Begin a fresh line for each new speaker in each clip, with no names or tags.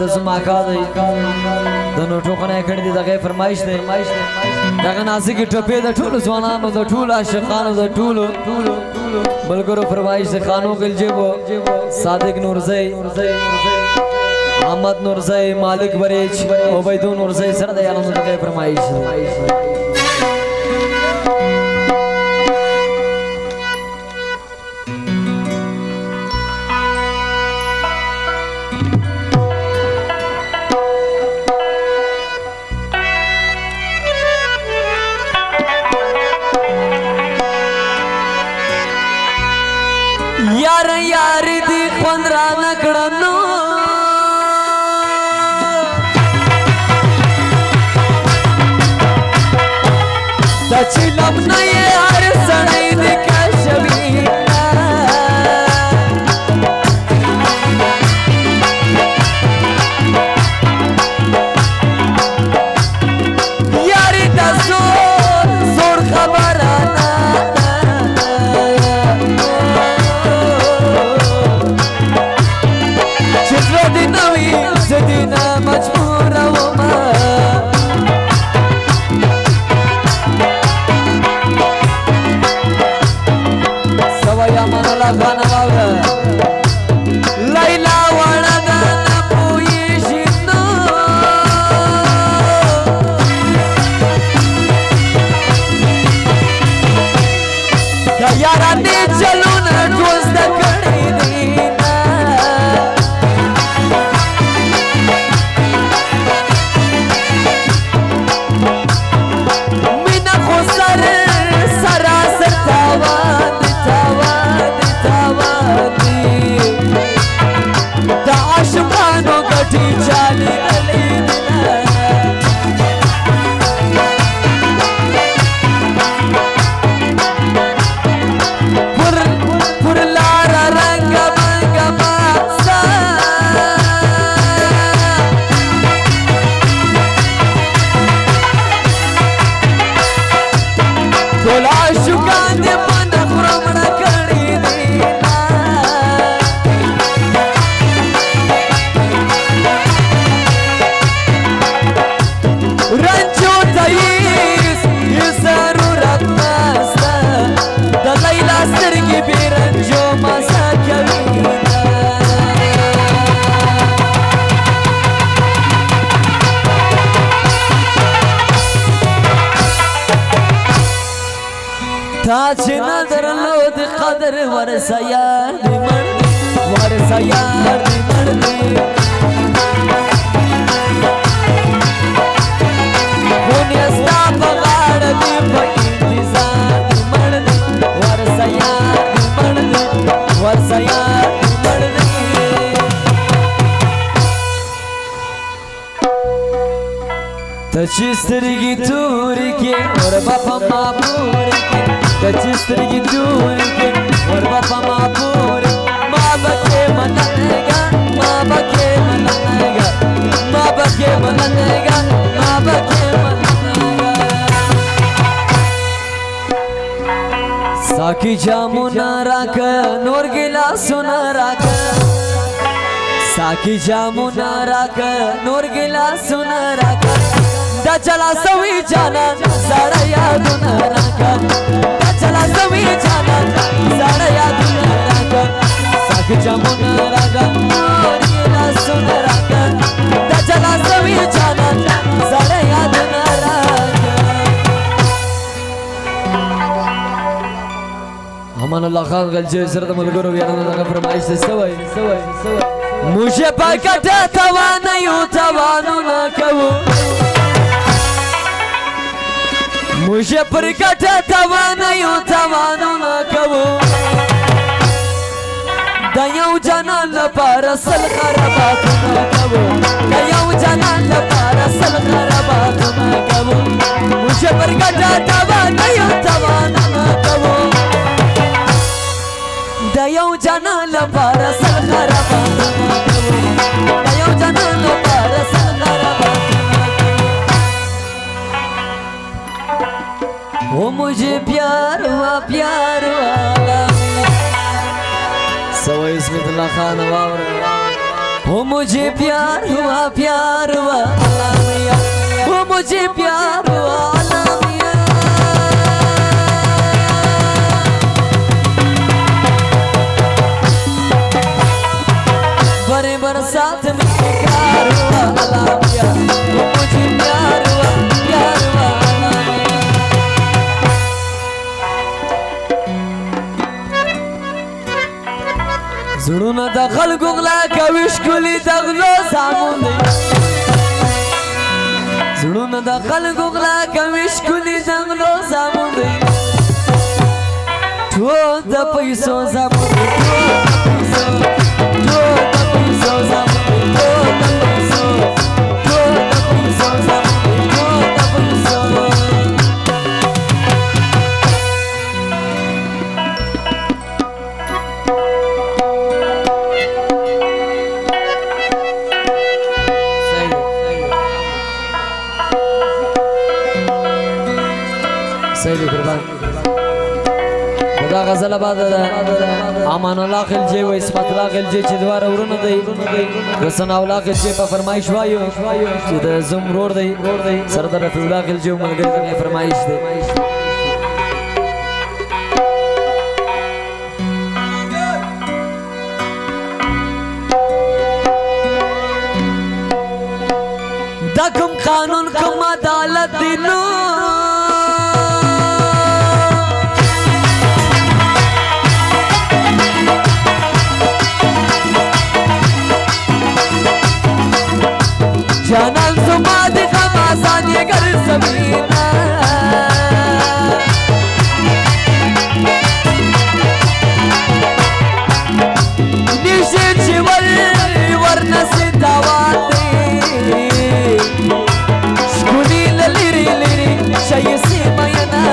दसमा का दोनों ठोकने खड़ी थी दगे फरमाइश ने दगे नासी की टोपी द ठूल स्वाना में द ठूल आशिकान द ठूल बलगरो फरमाइश से खानों के जेबो सादिक नूरज़ई अहमद नूरज़ई मालिक बरेच ओबैदुन नूरज़ई सरदे आलम दगे फरमाइश यार दी पंद्रा नकड़नो दचिलम न ये यार सनई दी कशवी यारी दसो जोर खबराना सदीना मजबूर वमा सवया मनला खाना लैला वणदा नपुयिशिनो यारा ने चलो न दोस्त कड़ी दीना ताज नजर लोद कदर वरसया मर्दी बुनियस्ता बगाड़ दी इंतजार मर्दी वरसया मर्दी तचिस्तरगी दूर के और बापा मापूर के तचिस्तरगी दूर के और बापा मापूर माँ बके मननेगा साकी जामुना राख नूर गिला सुना राख साकी जामुना राख नूर गिला सुना राख चला सवी जाना सारा याद न राखा चला सवी जाना सारा याद न राखा साख जमुना रागा और गिला सुन राखा चला सवी जाना सारा याद न राखा हमारा लखा गलजे सरद मुलगरो यार लगा फरमाइश से सवाई मुझे पकड़ा तवा नहीं तवानु ना कबू मुझे प्रकट तवानु न कबू दयाऊ जनाल पारसल खराबात न कबू दयाऊ जनाल पारसल खराबात न कबू मुझे प्रकट तवानु न कबू दयाऊ जनाल पारसल खराबात न कबू दयाऊ जनाल पारसल खराबात वो मुझे प्यार वाला सवाई इसमें खान वो मुझे प्यार हुआ अल्लाह मियां, वो मुझे प्यार हुआ अल्लाह मियां। बड़े बरसात में प्यार हुआ अल्लाह मियां, वो मुझे प्यार हुआ अल्लाह मियां। زړونه د خلکو غلا کوي ښکلي د غلو زامن دی، زړونه د خلکو غلا کوي ښکلي د غلو زامن دی، ټول د پیسو زامن دی، ټول د پیسو زامن دی، ټول د پیسو زامن دی، ټول د پیسو سيدي قربان دا غزل بعد امان الله خلجي و اسمت الله خلجي چې دوار ورونه دی د سنا الله خلجي په فرمایش وایو چې د زمرور دی سردار رفیع الله خلجي ملګری ته فرمایش دی دا کوم قانون کوم عدالت دی نو جانان زما د غم آسان یې ګر زمینا نیشې چې ورنسې داوات دی ښکلي له لرې لرې ښایستې مینا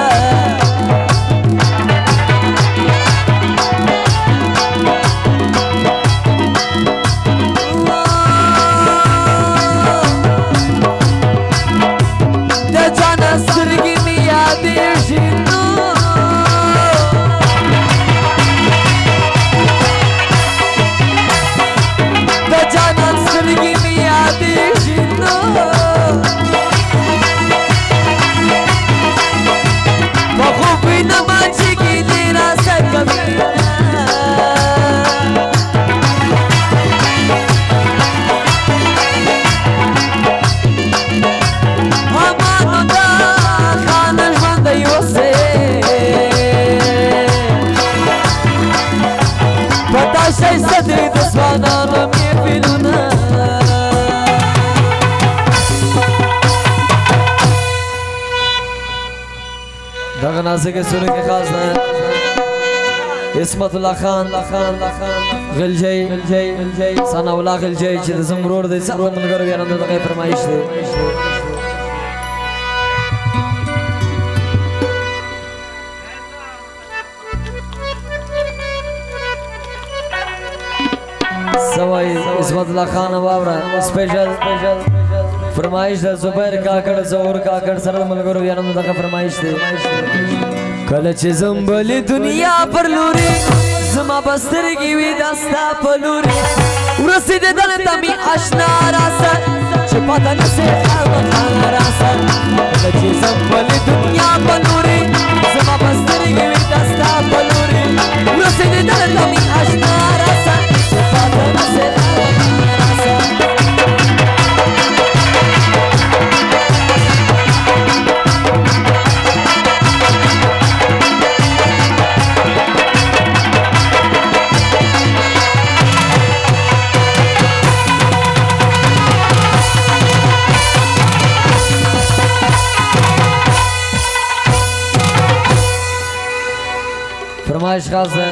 دغه نازک سورې کې خاص ده اسمت الله خان غلجی ثنا الله غلجی چې د زمرور دی سره ملګرو یارانو دغه فرمایش دی سوای اسمت الله خان واورا سپیشل فرمایش د زبیر کاکړ زور کاکړ سره ملګرو یارانو دغه فرمایش دی کله چې زمبلې دنیا پر لوري زما بسترګې وي داستا په لوري ورسېدې دلته مې اشنا راسه چې پته نسې خامخا راسه کله چې زمبلې دنیا په لوري زما بسترګې وي داستا په لوري ورسېدې دلته مې اشنا راسه چې پته نسې خامخا راسه فرمایش خاص ہے